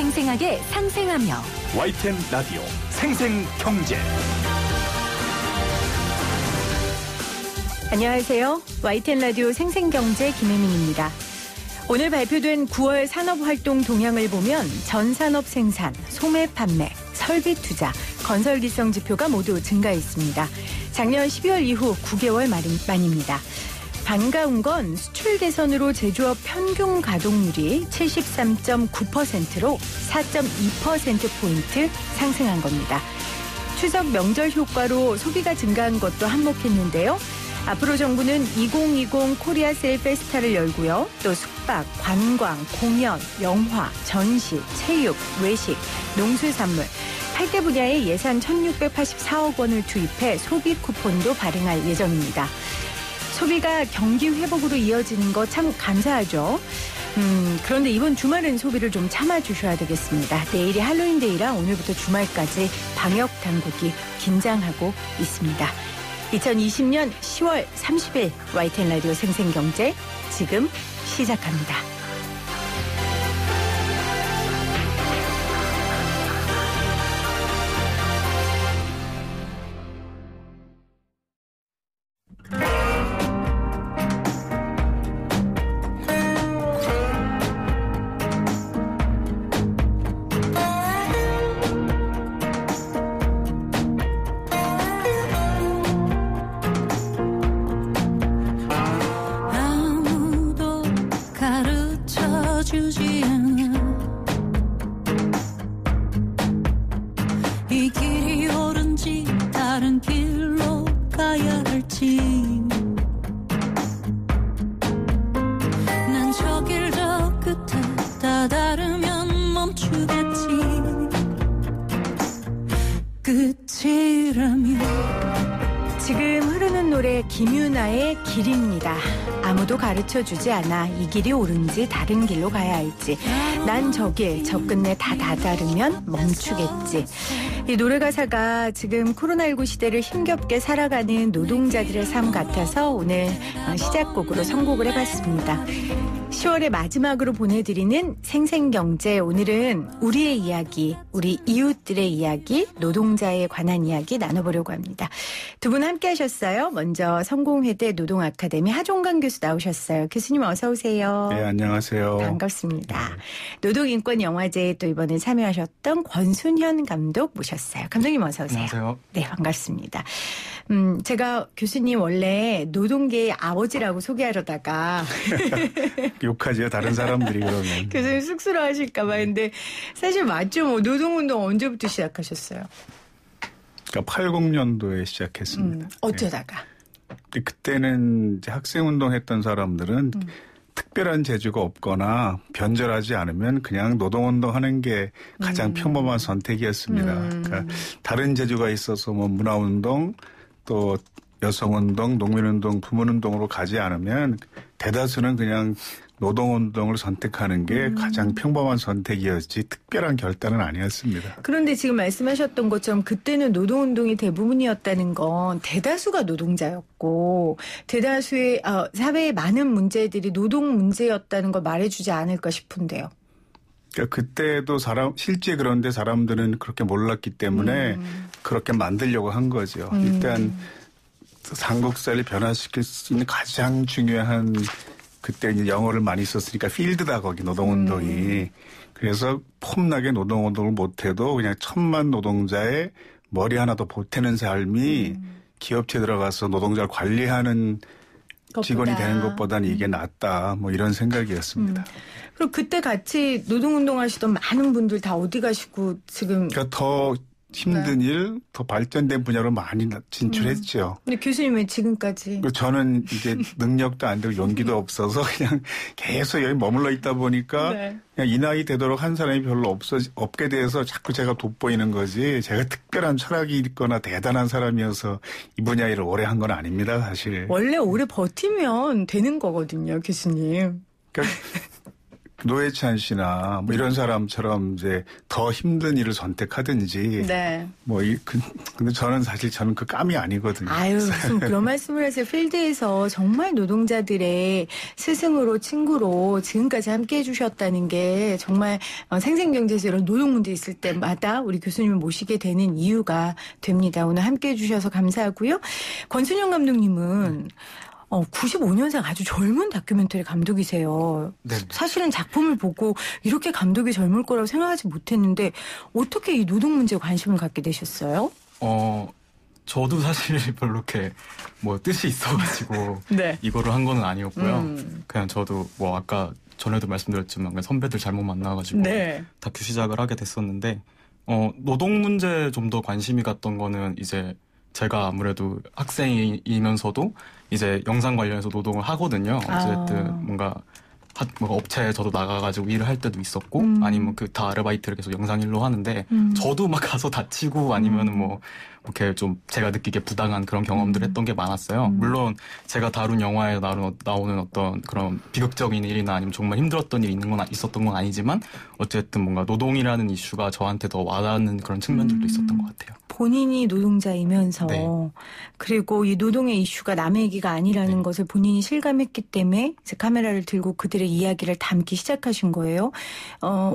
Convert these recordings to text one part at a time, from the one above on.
생생하게 상생하며 YTN 라디오 생생경제. 안녕하세요. YTN 라디오 생생경제 김혜민입니다. 오늘 발표된 9월 산업활동 동향을 보면 전산업 생산, 소매 판매, 설비 투자, 건설 기성 지표가 모두 증가했습니다. 작년 12월 이후 9개월 만입니다. 반가운 건 수출 개선으로 제조업 평균 가동률이 73.9%로 4.2%포인트 상승한 겁니다. 추석 명절 효과로 소비가 증가한 것도 한몫했는데요. 앞으로 정부는 2020 코리아 셀 페스타를 열고요. 또 숙박, 관광, 공연, 영화, 전시, 체육, 외식, 농수산물 8대 분야에 예산 1,684억 원을 투입해 소비 쿠폰도 발행할 예정입니다. 소비가 경기 회복으로 이어지는 거 참 감사하죠. 그런데 이번 주말은 소비를 좀 참아주셔야 되겠습니다. 내일이 할로윈데이라 오늘부터 주말까지 방역 당국이 긴장하고 있습니다. 2020년 10월 30일 YTN 라디오 생생경제 지금 시작합니다. 주지 않아 이 길이 옳은지 다른 길로 가야 할지 난 저 길 저 끝에 다다르면 멈추겠지 끝이라면 지금 흐르는 노래 김유나의 길입니다. 아무도 가르쳐주지 않아 이 길이 옳은지 다른 길로 가야 할지 난 저 길 저 끝내 다 다다르면 멈추겠지. 이 노래 가사가 지금 코로나19 시대를 힘겹게 살아가는 노동자들의 삶 같아서 오늘 시작곡으로 선곡을 해봤습니다. 10월의 마지막으로 보내드리는 생생경제, 오늘은 우리의 이야기, 우리 이웃들의 이야기, 노동자에 관한 이야기 나눠보려고 합니다. 두 분 함께 하셨어요. 먼저 성공회대 노동아카데미 하종강 교수 나오셨어요. 교수님 어서 오세요. 네, 안녕하세요. 반갑습니다. 노동인권영화제에 또 이번에 참여하셨던 권순현 감독 모셨어요. 감독님 어서 오세요. 안녕하세요. 네, 반갑습니다. 제가 교수님 원래 노동계의 아버지라고 소개하려다가 욕하죠, 다른 사람들이 그러면. 교수님 쑥스러워하실까 봐. 근데 사실 맞죠. 뭐 노동운동 언제부터 시작하셨어요? 그러니까 80년도에 시작했습니다. 어쩌다가? 네. 그때는 이제 학생운동 했던 사람들은 특별한 재주가 없거나 변절하지 않으면 그냥 노동운동 하는 게 가장 평범한 선택이었습니다. 그러니까 다른 재주가 있어서 뭐 문화운동 또 여성운동, 농민운동, 부문운동으로 가지 않으면 대다수는 그냥 노동운동을 선택하는 게 가장 평범한 선택이었지 특별한 결단은 아니었습니다. 그런데 지금 말씀하셨던 것처럼 그때는 노동운동이 대부분이었다는 건 대다수가 노동자였고 대다수의 사회의 많은 문제들이 노동 문제였다는 걸 말해주지 않을까 싶은데요. 그러니까 그때도 실제 그런데 사람들은 그렇게 몰랐기 때문에 그렇게 만들려고 한 거죠. 일단 한국사회를 변화시킬 수 있는 가장 중요한 그때 이제 영어를 많이 썼으니까 필드다 거기 노동운동이. 그래서 폼나게 노동운동을 못해도 그냥 1,000만 노동자의 머리 하나 더 보태는 삶이 기업체에 들어가서 노동자를 관리하는 직원이 되는 것보다는 이게 낫다. 뭐 이런 생각이었습니다. 그럼 그때 같이 노동운동 하시던 많은 분들 다 어디 가시고 지금. 그러니까 더 힘든 일, 더 발전된 분야로 많이 진출했죠. 근데 교수님 왜 지금까지? 저는 이제 능력도 안 되고 용기도 없어서 그냥 계속 여기 머물러 있다 보니까 네. 그냥 이 나이 되도록 한 사람이 별로 없게 돼서 자꾸 제가 돋보이는 거지 제가 특별한 철학이 있거나 대단한 사람이어서 이 분야 일을 오래 한 건 아닙니다, 사실. 원래 오래 버티면 되는 거거든요, 교수님. 그러니까 노회찬 씨나 뭐 이런 사람처럼 이제 더 힘든 일을 선택하든지. 네. 근데 저는 그 감이 아니거든요. 아유, 무슨 그런 말씀을 하세요. 필드에서 정말 노동자들의 스승으로 친구로 지금까지 함께 해주셨다는 게 정말 생생경제에서 이런 노동 문제 있을 때마다 우리 교수님을 모시게 되는 이유가 됩니다. 오늘 함께 해주셔서 감사하고요. 권순영 감독님은 95년생 아주 젊은 다큐멘터리 감독이세요. 네. 사실은 작품을 보고 이렇게 감독이 젊을 거라고 생각하지 못했는데 어떻게 이 노동 문제에 관심을 갖게 되셨어요? 저도 사실 별로 이렇게 뜻이 있어가지고 네. 이거를 한 거는 아니었고요. 그냥 저도 아까 전에도 말씀드렸지만 그냥 선배들 잘못 만나가지고 네. 다큐 시작을 하게 됐었는데 노동 문제에 좀 더 관심이 갔던 거는 이제 제가 아무래도 학생이면서도 이제 영상 관련해서 노동을 하거든요. 어쨌든 뭔가 업체에 저도 나가가지고 일을 할 때도 있었고 아니면 다 아르바이트를 계속 영상 일로 하는데 저도 막 가서 다치고 아니면은 이렇게 좀 제가 느끼기에 부당한 그런 경험들을 했던 게 많았어요. 물론 제가 다룬 영화에 나오는 어떤 그런 비극적인 일이나 아니면 정말 힘들었던 일이 있었던 건 아니지만 어쨌든 뭔가 노동이라는 이슈가 저한테 더 와닿는 그런 측면들도 있었던 것 같아요. 본인이 노동자이면서 네. 그리고 이 노동의 이슈가 남의 얘기가 아니라는 네. 것을 본인이 실감했기 때문에 이제 카메라를 들고 그들의 이야기를 담기 시작하신 거예요.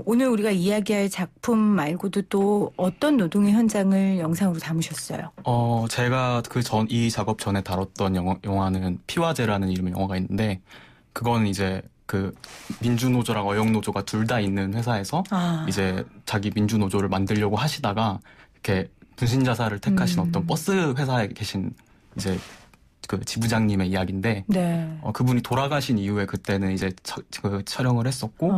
오늘 우리가 이야기할 작품 말고도 또 어떤 노동의 현장을 영상으로 담으셨어요? 제가 이 작업 전에 다뤘던 영화는 피와제라는 이름의 영화가 있는데 그거는 이제 민주노조랑 어영노조가 둘 다 있는 회사에서 이제 자기 민주노조를 만들려고 하시다가 이렇게 분신자살을 택하신 어떤 버스 회사에 계신 이제 지부장님의 이야기인데 네. 그분이 돌아가신 이후에 그때는 이제 촬영을 했었고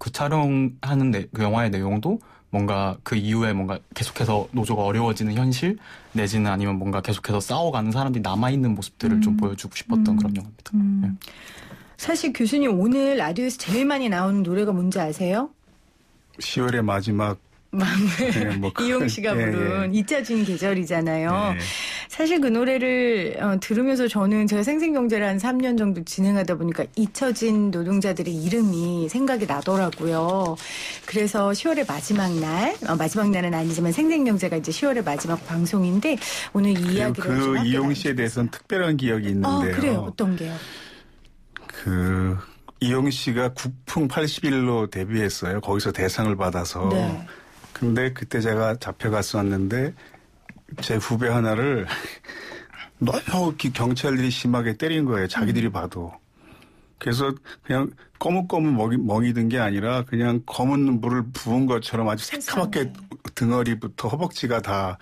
그 촬영하는 그 영화의 내용도 뭔가 그 이후에 뭔가 계속해서 노조가 어려워지는 현실 내지는 아니면 뭔가 계속해서 싸워가는 사람들이 남아있는 모습들을 좀 보여주고 싶었던 그런 영화입니다. 네. 사실 교수님 오늘 라디오에서 제일 많이 나오는 노래가 뭔지 아세요? 10월의 마지막 네, 이용 씨가 부른 잊혀진 계절이잖아요. 네. 사실 그 노래를 들으면서 저는 제가 생생경제를 한 3년 정도 진행하다 보니까 잊혀진 노동자들의 이름이 생각이 나더라고요. 그래서 10월의 마지막 날, 마지막 날은 아니지만 생생경제가 이제 10월의 마지막 방송인데 오늘 이 이야기를 이용 씨에 대해서는 특별한 기억이 있는데요. 그래요? 어떤 게요? 이용 씨가 국풍 80일로 데뷔했어요. 거기서 대상을 받아서. 네. 근데 그때 제가 잡혀갔었는데 제 후배 하나를 너무 경찰들이 심하게 때린 거예요. 자기들이 봐도. 그래서 그냥 거뭇거뭇 멍이 든 게 아니라 그냥 검은 물을 부은 것처럼 아주 새까맣게 등어리부터 허벅지가 다.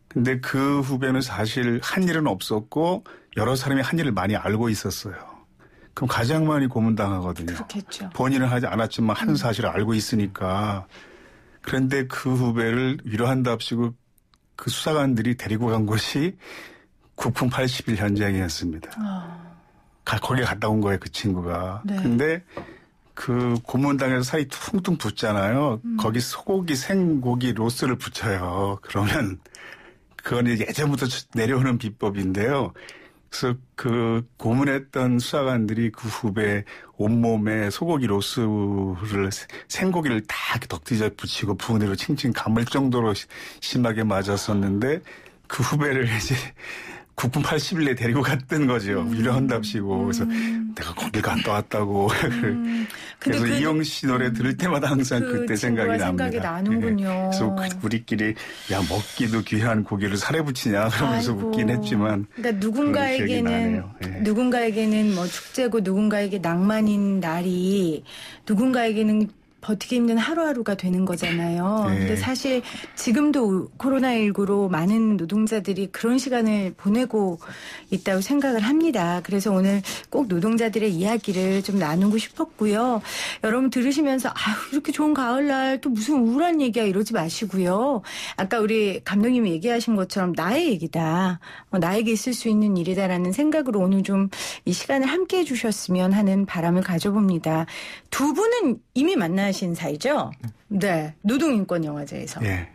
근데 그 후배는 사실 한 일은 없었고 여러 사람이 한 일을 많이 알고 있었어요. 그럼 가장 많이 고문당하거든요. 그렇겠죠. 본인은 하지 않았지만 한 사실을 알고 있으니까. 그런데 그 후배를 위로한답시고 그 수사관들이 데리고 간 곳이 국풍 80일 현장이었습니다. 거기에 갔다 온 거예요, 그 친구가. 네. 근데 그 고문당해서 살이 퉁퉁 붓잖아요. 거기 소고기, 생고기, 로스를 붙여요. 그러면 그건 이제 예전부터 내려오는 비법인데요. 그래서 그 고문했던 수사관들이 그 후배 온몸에 소고기 로스를 생고기를 다 덕지져 붙이고 부은으로 칭칭 감을 정도로 심하게 맞았었는데 그 후배를 이제 국군 80일에 데리고 갔던 거죠. 위로한답시고. 그래서 내가 거길 갔다 왔다고. 그래서 이용 씨 노래 들을 때마다 항상 그때 생각이 납니다. 생각이 나는군요. 예. 그래서 우리끼리 야 먹기도 귀한 고기를 살에 붙이냐 그러면서 웃긴 했지만. 그러니까 누군가에게는 뭐 축제고 누군가에게 낭만인 날이 누군가에게는 버티기 힘든 하루하루가 되는 거잖아요. 네. 근데 사실 지금도 코로나19로 많은 노동자들이 그런 시간을 보내고 있다고 생각을 합니다. 그래서 오늘 꼭 노동자들의 이야기를 좀 나누고 싶었고요. 여러분 들으시면서 아유 이렇게 좋은 가을날 또 무슨 우울한 얘기야 이러지 마시고요. 아까 우리 감독님이 얘기하신 것처럼 나의 얘기다. 나에게 있을 수 있는 일이다라는 생각으로 오늘 좀 이 시간을 함께 해주셨으면 하는 바람을 가져봅니다. 두 분은 이미 만나신 사이죠? 네. 노동인권영화제에서. 네.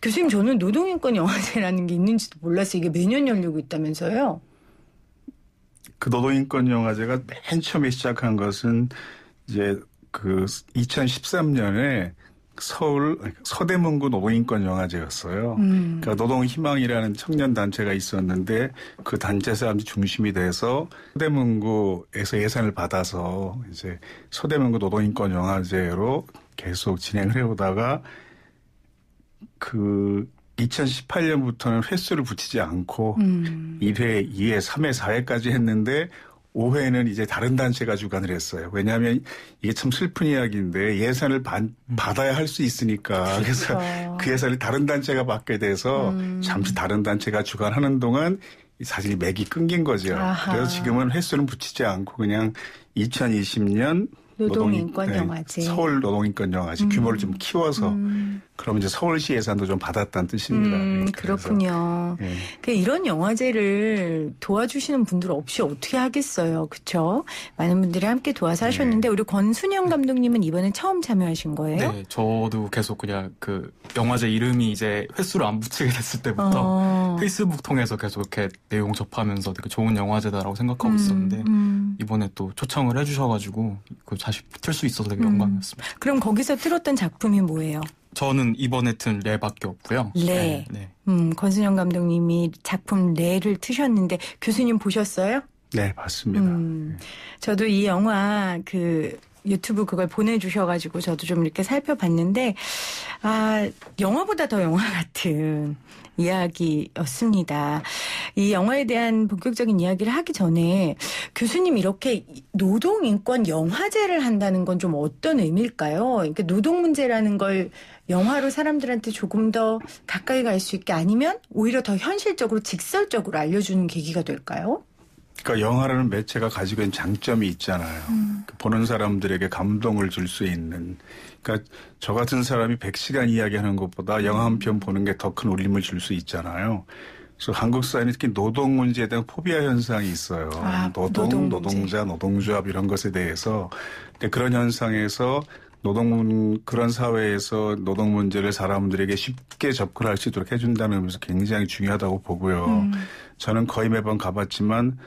교수님 저는 노동인권영화제라는 게 있는지도 몰랐어요. 이게 매년 열리고 있다면서요? 그 노동인권영화제가 맨 처음에 시작한 것은 이제 그 2013년에 서울 서대문구 노동인권 영화제였어요. 그러니까 노동희망이라는 청년 단체가 있었는데 그 단체 사람들이 중심이 돼서 서대문구에서 예산을 받아서 이제 서대문구 노동인권 영화제로 계속 진행을 해오다가 그 2018년부터는 횟수를 붙이지 않고 1회, 2회, 3회, 4회까지 했는데 5회는 이제 다른 단체가 주관을 했어요. 왜냐하면 이게 참 슬픈 이야기인데 예산을 받아야 할 수 있으니까. 그래서 그 예산을 다른 단체가 받게 돼서 잠시 다른 단체가 주관하는 동안 사실 맥이 끊긴 거죠. 아하. 그래서 지금은 횟수는 붙이지 않고 그냥 2020년 노동인권영화제. 서울 노동인권영화제 규모를 좀 키워서 그럼 이제 서울시 예산도 좀 받았다는 뜻입니다. 그렇군요. 네. 이런 영화제를 도와주시는 분들 없이 어떻게 하겠어요. 그렇죠? 많은 분들이 함께 도와서 하셨는데 우리 권순영 감독님은 이번에 처음 참여하신 거예요? 네. 저도 계속 그냥 그 영화제 이름이 이제 ដ្ឋ수를 안 붙이게 됐을 때부터 페이스북 통해서 계속 이렇게 내용 접하면서 되게 좋은 영화제다라고 생각하고 있었는데 이번에 또 초청을 해주셔가지고 다시 틀 수 있어서 되게 영광이었습니다. 그럼 거기서 틀었던 작품이 뭐예요? 저는 이번에 튼 레밖에 없고요. 레. 네. 권순영 감독님이 작품 레를 트셨는데 교수님 보셨어요? 네, 봤습니다. 저도 이 영화 유튜브 그걸 보내주셔가지고 저도 좀 이렇게 살펴봤는데 영화보다 더 영화 같은 이야기였습니다. 이 영화에 대한 본격적인 이야기를 하기 전에 교수님 이렇게 노동인권 영화제를 한다는 건 좀 어떤 의미일까요? 그러니까 노동 문제라는 걸 영화로 사람들한테 조금 더 가까이 갈 수 있게 아니면 오히려 더 현실적으로 직설적으로 알려주는 계기가 될까요? 그러니까 영화라는 매체가 가지고 있는 장점이 있잖아요. 보는 사람들에게 감동을 줄 수 있는. 그러니까 저 같은 사람이 100시간 이야기하는 것보다 영화 한 편 보는 게 더 큰 울림을 줄 수 있잖아요. 그래서 한국 사회는 특히 노동 문제에 대한 포비아 현상이 있어요. 노동자, 노동조합 이런 것에 대해서. 근데 그런 현상에서 그런 사회에서 노동 문제를 사람들에게 쉽게 접근할 수 있도록 해준다는 의미에서 굉장히 중요하다고 보고요. 저는 거의 매번 가봤지만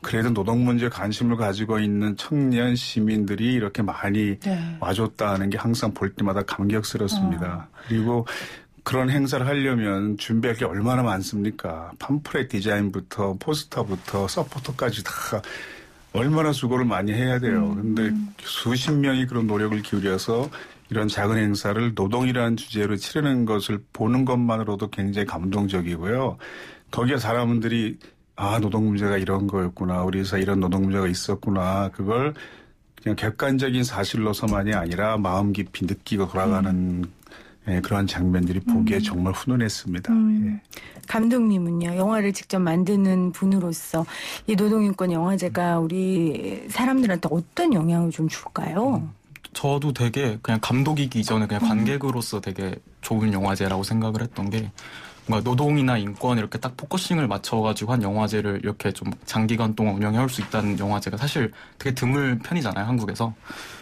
그래도 노동 문제에 관심을 가지고 있는 청년 시민들이 이렇게 많이 와줬다는 게 항상 볼 때마다 감격스럽습니다. 그리고 그런 행사를 하려면 준비할 게 얼마나 많습니까? 팜플렛 디자인부터 포스터부터 서포터까지 다 얼마나 수고를 많이 해야 돼요. 그런데 수십 명이 그런 노력을 기울여서 이런 작은 행사를 노동이라는 주제로 치르는 것을 보는 것만으로도 굉장히 감동적이고요. 거기에 사람들이 노동 문제가 이런 거였구나. 우리 회사에 이런 노동 문제가 있었구나. 그걸 그냥 객관적인 사실로서만이 아니라 마음 깊이 느끼고 돌아가는 그런 장면들이 보기에 정말 훈훈했습니다. 감독님은요, 영화를 직접 만드는 분으로서 이 노동인권 영화제가 우리 사람들한테 어떤 영향을 좀 줄까요? 저도 되게 그냥 감독이기 이전에 그냥 관객으로서 되게 좋은 영화제라고 생각을 했던 게 뭔가 노동이나 인권 이렇게 딱 포커싱을 맞춰가지고 한 영화제를 이렇게 좀 장기간 동안 운영해올 수 있다는 영화제가 사실 되게 드물 편이잖아요, 한국에서.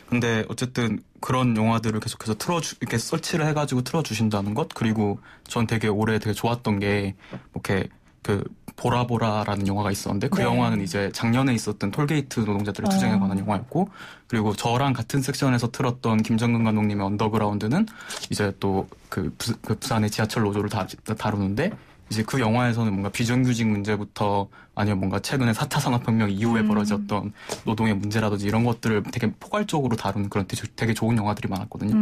근데 어쨌든 그런 영화들을 계속해서 이렇게 서치를 해가지고 틀어주신다는 것, 그리고 전 되게 올해 되게 좋았던 게 이렇게 보라보라라는 영화가 있었는데 그 영화는 이제 작년에 있었던 톨게이트 노동자들의 투쟁에 관한 영화였고, 그리고 저랑 같은 섹션에서 틀었던 김정근 감독님의 언더그라운드는 이제 또 그 부산의 지하철 노조를 다루는데 이제 그 영화에서는 뭔가 비정규직 문제부터 아니면 뭔가 최근에 4차 산업혁명 이후에 벌어졌던 노동의 문제라든지 이런 것들을 되게 포괄적으로 다루는 그런 되게 좋은 영화들이 많았거든요.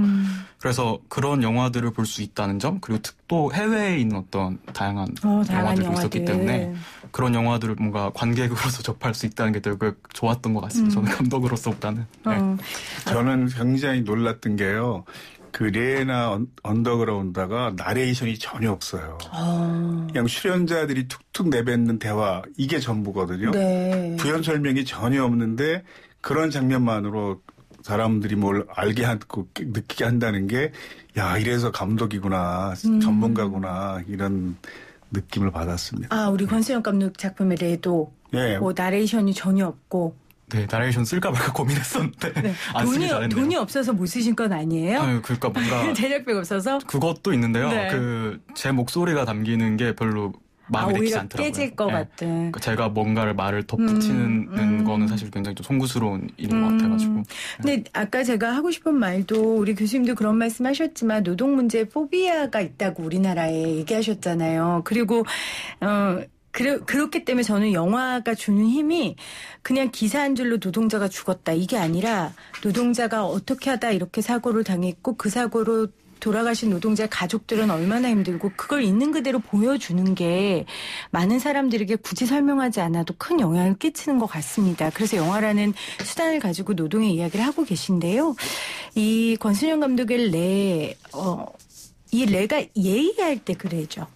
그래서 그런 영화들을 볼 수 있다는 점, 그리고 또 해외에 있는 어떤 다양한 영화들이 있었기 때문에 그런 영화들을 뭔가 관객으로서 접할 수 있다는 게 되게 좋았던 것 같습니다. 저는 감독으로서보다는. 저는 굉장히 놀랐던 게요. 그 레나 언더그라운드가 나레이션이 전혀 없어요. 그냥 출연자들이 툭툭 내뱉는 대화, 이게 전부거든요. 부연 설명이 전혀 없는데 그런 장면만으로 사람들이 뭘 알게 하고 느끼게 한다는 게, 야, 이래서 감독이구나, 전문가구나, 이런 느낌을 받았습니다. 우리 권수영 감독 작품의 레도 뭐 나레이션이 전혀 없고. 네, 나레이션 쓸까 말까 고민했었는데 안 쓰기 잘했네요. 돈이 없어서 못 쓰신 건 아니에요? 그러니까 뭔가 제작비가 없어서? 그것도 있는데요. 제 목소리가 담기는 게 별로 마음이 내키지 오히려 않더라고요. 깨질 것 네. 같은. 그러니까 제가 뭔가를 말을 덧붙이는 거는 사실 굉장히 좀 송구스러운 일인 것 같아가지고. 근데 아까 제가 하고 싶은 말도 우리 교수님도 그런 말씀하셨지만 노동 문제에 포비아가 있다고 우리나라에 얘기하셨잖아요. 그리고 그렇기 때문에 저는 영화가 주는 힘이 그냥 기사 한 줄로 노동자가 죽었다 이게 아니라 노동자가 어떻게 하다 이렇게 사고를 당했고 그 사고로 돌아가신 노동자 가족들은 얼마나 힘들고 그걸 있는 그대로 보여주는 게 많은 사람들에게 굳이 설명하지 않아도 큰 영향을 끼치는 것 같습니다. 그래서 영화라는 수단을 가지고 노동의 이야기를 하고 계신데요. 이 권순영 감독의 이 레가 예의할 때 그래죠.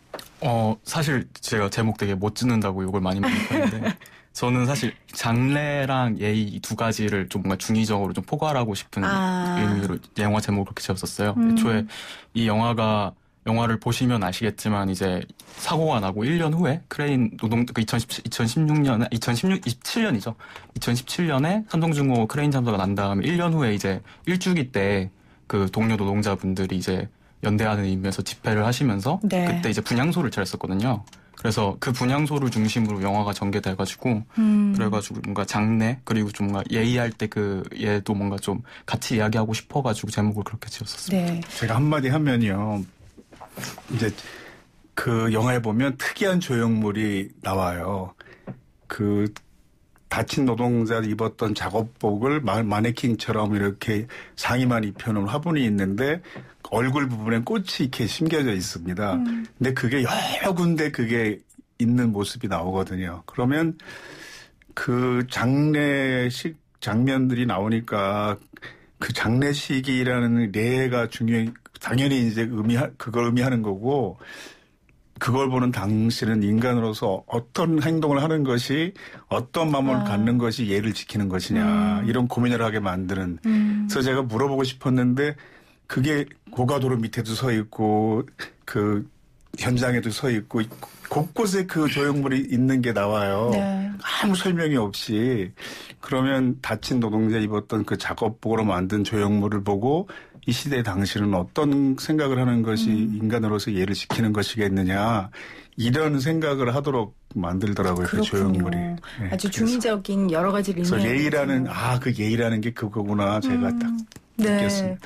사실 제가 제목 되게 못 짓는다고 욕을 많이 먹는 편인데 저는 사실 장래랑 예의 이 두 가지를 좀 뭔가 중의적으로 좀 포괄하고 싶은 의미로 영화 제목을 그렇게 지었었어요. 애초에 이 영화를 보시면 아시겠지만 이제 사고가 나고 1년 후에 크레인 노동 2017년에 삼성중공업 크레인 참사가 난 다음에 1년 후에 이제 일주기 때 그 동료 노동자분들이 이제 연대하는 의미에서 집회를 하시면서 네. 그때 이제 분향소를 차렸었거든요. 그래서 그 분향소를 중심으로 영화가 전개돼가지고 그래가지고 뭔가 장래 그리고 좀 뭔가 예의할 때 그 얘도 뭔가 좀 같이 이야기하고 싶어가지고 제목을 그렇게 지었었습니다. 네. 제가 한마디 하면요. 이제 그 영화에 보면 특이한 조형물이 나와요. 그 다친 노동자들이 입었던 작업복을 마네킹처럼 이렇게 상의만 입혀놓은 화분이 있는데 얼굴 부분에 꽃이 이렇게 심겨져 있습니다. 근데 그게 여러 군데 그게 있는 모습이 나오거든요. 그러면 그 장례식 장면들이 나오니까 그 장례식이라는례가 당연히 이제 그걸 의미하는 거고 그걸 보는 당신은 인간으로서 어떤 행동을 하는 것이 어떤 마음을 갖는 것이 예를 지키는 것이냐 이런 고민을 하게 만드는 그래서 제가 물어보고 싶었는데 그게 고가도로 밑에도 서 있고 그 현장에도 서 있고 곳곳에 그 조형물이 있는 게 나와요. 네. 아무 설명이 없이 그러면 다친 노동자 입었던 그 작업복으로 만든 조형물을 보고 이 시대 당신은 어떤 생각을 하는 것이 인간으로서 예를 지키는 것이겠느냐 이런 생각을 하도록 만들더라고요. 그렇군요. 그 조형물이. 네, 아주 중의적인 여러 가지를 그래서 예의라는 그 예의라는 게 그거구나 제가 딱 느꼈습니다.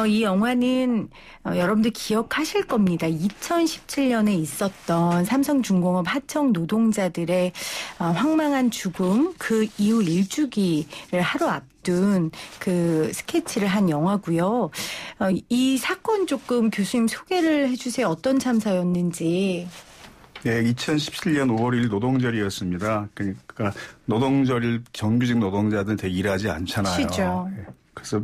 이 영화는 여러분들 기억하실 겁니다. 2017년에 있었던 삼성중공업 하청 노동자들의 황망한 죽음 그 이후 일주기를 하루 앞둔 그 스케치를 한 영화고요. 이 사건 조금 교수님 소개를 해주세요. 어떤 참사였는지. 네, 2017년 5월 1일 노동절이었습니다. 그러니까 노동절일 정규직 노동자들은 되게 일하지 않잖아요. 쉬죠. 네. 그래서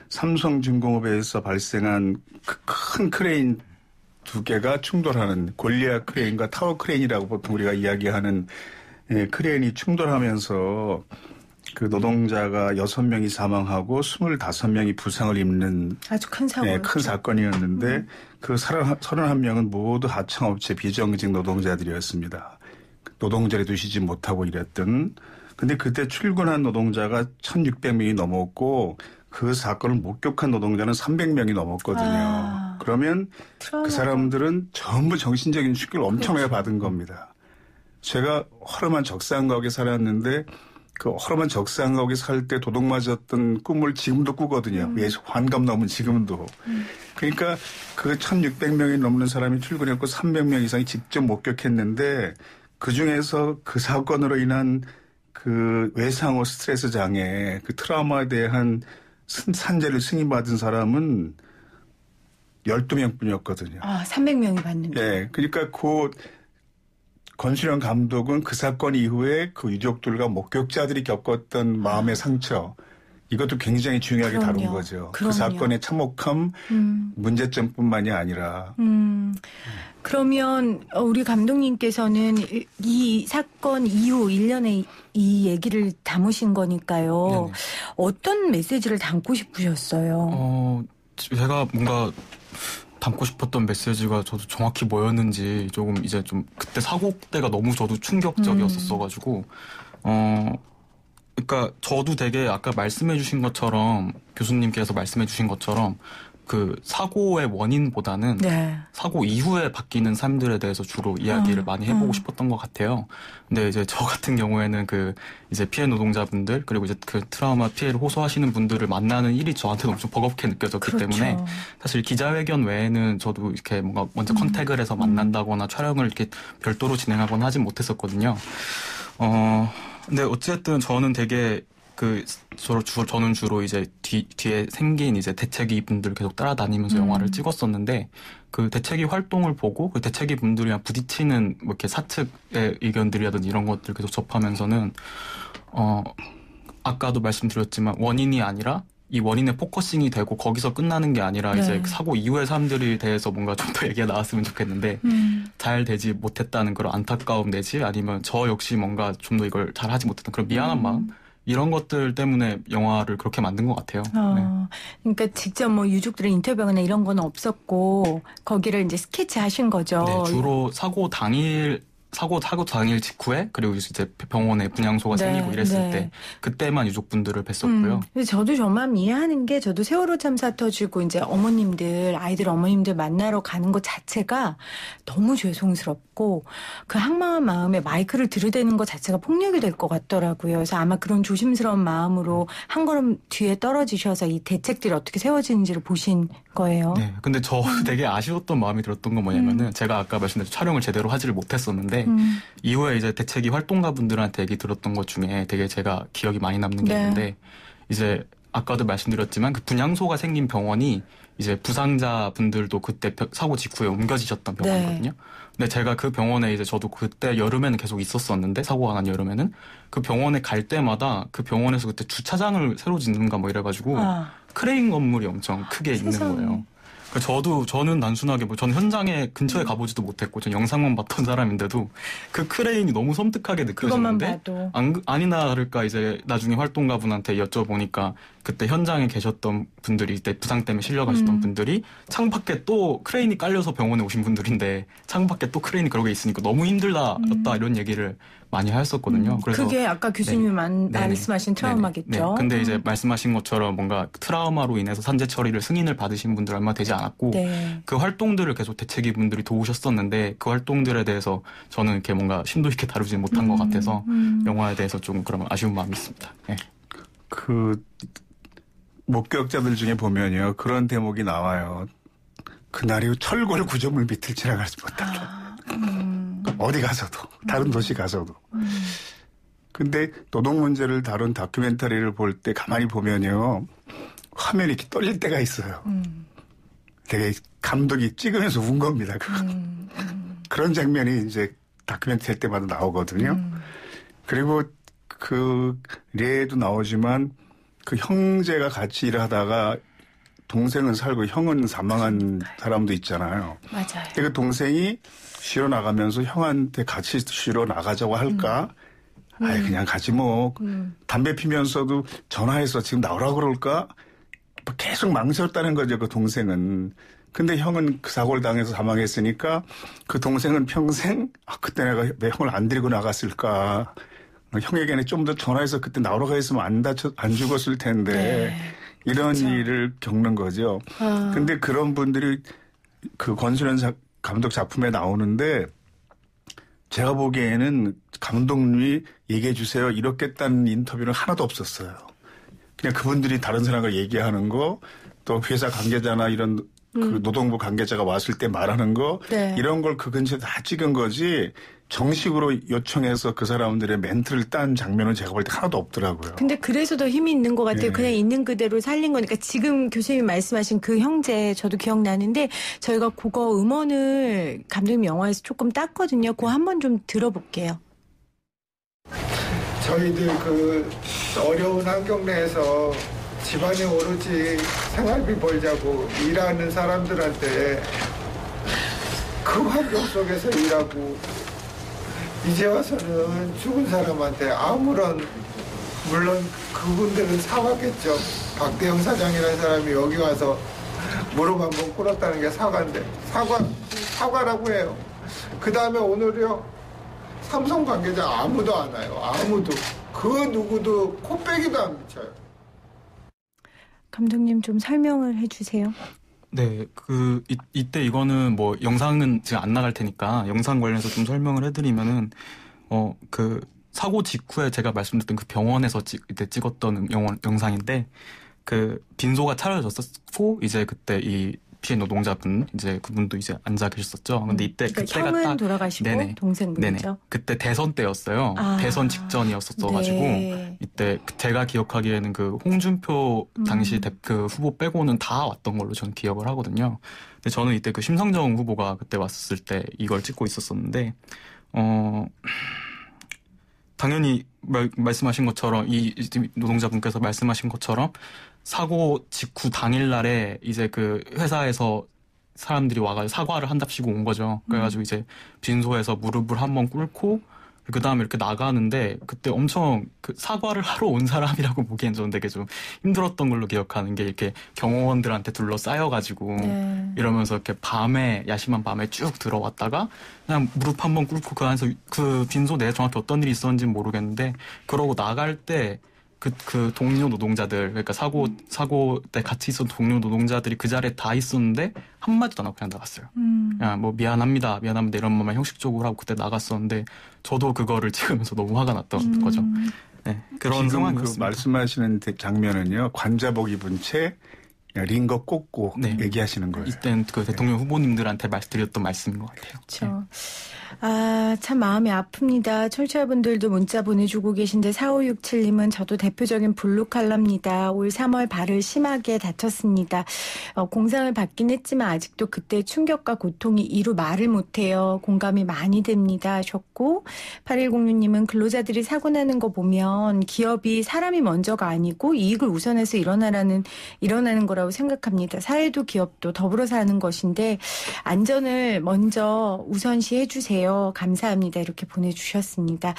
삼성중공업에서 발생한 큰 크레인 두 개가 충돌하는 골리앗 크레인과 타워 크레인이라고 보통 우리가 이야기하는 크레인이 충돌하면서 그 노동자가 6명이 사망하고 25명이 부상을 입는 아주 큰 사고였죠. 큰 사건이었는데 그 31명은 모두 하청업체 비정규직 노동자들이었습니다. 노동절에도 쉬지 못하고 일했던. 근데 그때 출근한 노동자가 1,600명이 넘었고 그 사건을 목격한 노동자는 300명이 넘었거든요. 그러면 그 사람들은 전부 정신적인 충격을 엄청나게 받은 겁니다. 제가 허름한 적산가옥에 살았는데 그 허름한 적산가옥에 살 때 도둑 맞았던 꿈을 지금도 꾸거든요. 환갑 넘은 지금도. 그러니까 그 1,600명이 넘는 사람이 출근했고 300명 이상이 직접 목격했는데 그중에서 그 사건으로 인한 그 외상후 스트레스 장애, 그 트라우마에 대한 산재를 승인받은 사람은 12명 뿐이었거든요. 300명이 받는 거예요. 예. 그러니까 그 권순영 감독은 그 사건 이후에 그 유족들과 목격자들이 겪었던 마음의 상처, 이것도 굉장히 중요하게 다룬 거죠. 그 사건의 참혹함, 문제점뿐만이 아니라. 그러면 우리 감독님께서는 이 사건 이후 1년에 이 얘기를 담으신 거니까요. 네네. 어떤 메시지를 담고 싶으셨어요? 제가 뭔가 담고 싶었던 메시지가 저도 정확히 뭐였는지 조금 이제 좀 그때 사고 때가 너무 저도 충격적이었었어가지고 그러니까 저도 되게 아까 말씀해주신 것처럼 교수님께서 말씀해주신 것처럼 그 사고의 원인보다는 네. 사고 이후에 바뀌는 삶들에 대해서 주로 이야기를 많이 해보고 싶었던 것 같아요. 근데 이제 저 같은 경우에는 그 이제 피해 노동자분들 그리고 이제 그 트라우마 피해를 호소하시는 분들을 만나는 일이 저한테는 엄청 버겁게 느껴졌기 그렇죠. 때문에 사실 기자회견 외에는 저도 이렇게 뭔가 먼저 컨택을 해서 만난다거나 촬영을 이렇게 별도로 진행하거나 하진 못했었거든요. 근데 어쨌든 저는 되게 저는 주로 이제 뒤에 생긴 이제 대책위 분들 계속 따라다니면서 영화를 찍었었는데 그 대책위 활동을 보고 그 대책위 분들이랑 부딪히는 뭐 이렇게 사측의 의견들이라든지 이런 것들 계속 접하면서는 아까도 말씀드렸지만 원인이 아니라 이 원인에 포커싱이 되고 거기서 끝나는 게 아니라 네. 이제 사고 이후의 사람들에 대해서 뭔가 좀 더 얘기가 나왔으면 좋겠는데 잘 되지 못했다는 그런 안타까움 내지 아니면 저 역시 뭔가 좀 더 이걸 잘 하지 못했던 그런 미안한 마음 이런 것들 때문에 영화를 그렇게 만든 것 같아요. 네. 그러니까 직접 뭐 유족들의 인터뷰나 이런 건 없었고 거기를 이제 스케치하신 거죠. 네, 주로 사고 당일 직후에 그리고 이제 병원에 분향소가 네, 생기고 이랬을 네. 때 그때만 유족분들을 뵀었고요. 근데 저도 저 마음 이해하는 게 저도 세월호 참사 터지고 이제 아이들 어머님들 만나러 가는 것 자체가 너무 죄송스럽고 그 항망한 마음에 마이크를 들이대는 것 자체가 폭력이 될 것 같더라고요. 그래서 아마 그런 조심스러운 마음으로 한 걸음 뒤에 떨어지셔서 이 대책들이 어떻게 세워지는지를 보신 거예요. 네, 근데 저 되게 아쉬웠던 마음이 들었던 건 뭐냐면은 제가 아까 말씀드린 촬영을 제대로 하지를 못했었는데 이후에 이제 대책위 활동가분들한테 얘기 들었던 것 중에 되게 제가 기억이 많이 남는 게 네. 있는데 이제 아까도 말씀드렸지만 그 분향소가 생긴 병원이 이제 부상자분들도 그때 사고 직후에 옮겨지셨던 병원이거든요. 근데 제가 그 병원에 이제 저도 그때 여름에는 계속 있었었는데 사고가 난 여름에는 그 병원에 갈 때마다 그 병원에서 그때 주차장을 새로 짓는가 뭐 이래가지고 크레인 건물이 엄청 크게 있는 거예요. 저는 단순하게 저는 현장에 근처에 가보지도 못했고 전 영상만 봤던 사람인데도 그 크레인이 너무 섬뜩하게 느껴지는데 아니나 다를까 이제 나중에 활동가분한테 여쭤보니까 그때 현장에 계셨던 분들이 이때 부상 때문에 실려가셨던 분들이 창밖에 또 크레인이 깔려서 병원에 오신 분들인데 창밖에 또 크레인이 그러고 있으니까 너무 힘들다 이런 얘기를 많이 하셨거든요. 그래서 그게 아까 교수님이 말씀하신 트라우마겠죠. 네. 근데 이제 말씀하신 것처럼 뭔가 트라우마로 인해서 산재 처리를 승인을 받으신 분들 얼마 되지 않았고 그 활동들을 계속 대책위 분들이 도우셨었는데 그 활동들에 대해서 저는 이렇게 뭔가 심도 있게 다루지 못한 것 같아서 영화에 대해서 좀 그런 아쉬운 마음이 있습니다. 네. 그 목격자들 중에 보면요 그런 대목이 나와요. 그날이 철골 구조물 밑을 지나가지 못한다. 어디 가서도 다른 도시 가서도. 근데 노동 문제를 다룬 다큐멘터리를 볼 때 가만히 보면요 화면이 이렇게 떨릴 때가 있어요. 되게 감독이 찍으면서 운 겁니다. 그런 장면이 이제 다큐멘터리 할 때마다 나오거든요. 그리고 그 예에도 나오지만 그 형제가 같이 일을 하다가 동생은 살고 형은 사망한 사람도 있잖아요. 맞아요. 그 동생이 쉬러 나가면서 형한테 같이 쉬러 나가자고 할까? 아이 그냥 가지 뭐. 담배 피면서도 전화해서 지금 나오라고 그럴까? 계속 망설였다는 거죠, 그 동생은. 근데 형은 그 사고를 당해서 사망했으니까 그 동생은 평생 그때 내가 왜 형을 안 데리고 나갔을까? 형에게는 좀 더 전화해서 그때 나오라고 했으면 안 죽었을 텐데. 네. 이런 일을 겪는 거죠. 근데 그런 분들이 그 권순현 감독 작품에 나오는데 제가 보기에는 감독님이 얘기해 주세요. 이렇겠다는 인터뷰는 하나도 없었어요. 그냥 그분들이 다른 사람과 얘기하는 거, 또 회사 관계자나 이런 그 노동부 관계자가 왔을 때 말하는 거, 이런 걸 그 근처에 다 찍은 거지 정식으로 요청해서 그 사람들의 멘트를 딴 장면은 제가 볼 때 하나도 없더라고요. 근데 그래서 더 힘이 있는 것 같아요. 그냥 있는 그대로 살린 거니까 지금 교수님이 말씀하신 그 형제 저도 기억나는데 저희가 그거 음원을 감독님 영화에서 조금 땄거든요. 그거 한번 좀 들어볼게요. 저희들 그 어려운 환경 내에서 집안에 오로지 생활비 벌자고 일하는 사람들한테 그 환경 속에서 일하고 이제 와서는 죽은 사람한테 아무런 물론 그분들은 사과겠죠. 박대영 사장이라는 사람이 여기 와서 무릎 한번 꿇었다는 게 사과인데 사과라고 해요. 그 다음에 오늘요 삼성 관계자 아무도 안 와요. 아무도 그 누구도 코빼기도 안 미쳐요. 감독님 좀 설명을 해주세요. 네, 이때 이거는 뭐 영상은 지금 안 나갈 테니까 영상 관련해서 좀 설명을 해드리면은, 사고 직후에 제가 말씀드렸던 그 병원에서 이때 찍었던 영상인데, 빈소가 차려졌었고, 이제 그때 이 피해 노동자분, 이제 그분도 이제 앉아 계셨었죠. 근데 이때 그때가 형은 딱. 돌아가시고 네네. 동생분이죠. 네네. 그때 대선 때였어요. 대선 직전이었었어가지고, 네. 이때 제가 기억하기에는 홍준표 당시 그 후보 빼고는 다 왔던 걸로 저는 기억을 하거든요. 근데 저는 이때 심상정 후보가 그때 왔을 때 이걸 찍고 있었었는데, 당연히 말씀하신 것처럼 이 노동자분께서 말씀하신 것처럼 사고 직후 당일날에 이제 회사에서 사람들이 와가지고 사과를 한답시고 온 거죠. 그래가지고 이제 빈소에서 무릎을 한번 꿇고 그 다음에 이렇게 나가는데 그때 엄청 사과를 하러 온 사람이라고 보기엔 저는 되게 좀 힘들었던 걸로 기억하는 게 이렇게 경호원들한테 둘러싸여가지고 이러면서 이렇게 야심한 밤에 쭉 들어왔다가 그냥 무릎 한번 꿇고 그 안에서 그 빈소 내에 정확히 어떤 일이 있었는지는 모르겠는데 그러고 나갈 때 그 동료 노동자들, 그러니까 사고 때 같이 있었던 동료 노동자들이 그 자리에 다 있었는데 한마디도 안 하고 그냥 나갔어요. 그냥 뭐 미안합니다 이런 말만 형식적으로 하고 그때 나갔었는데 저도 그거를 찍으면서 너무 화가 났던 거죠. 네, 그런 상황이었습니다. 말씀하시는 장면은요, 관자복 입은 채 링거 꽂고 네. 얘기하시는 거예요. 이때는 대통령 후보님들한테 말씀드렸던 말씀인 것 같아요. 그렇죠. 참 마음이 아픕니다. 청취자분들도 문자 보내주고 계신데 4567님은 저도 대표적인 블루칼라입니다. 올 3월 발을 심하게 다쳤습니다. 공상을 받긴 했지만 아직도 그때 충격과 고통이 이루 말을 못해요. 공감이 많이 됩니다 하셨고 8106님은 근로자들이 사고 나는 거 보면 기업이 사람이 먼저가 아니고 이익을 우선해서 일어나는 거라고 생각합니다. 사회도 기업도 더불어 사는 것인데 안전을 먼저 우선시 해주세요. 감사합니다. 이렇게 보내주셨습니다.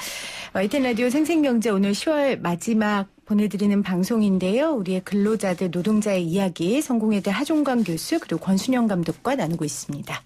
이텐 라디오 생생경제 오늘 10월 마지막 보내드리는 방송인데요. 우리의 근로자들, 노동자의 이야기 성공회대 하종관 교수 그리고 권순영 감독과 나누고 있습니다.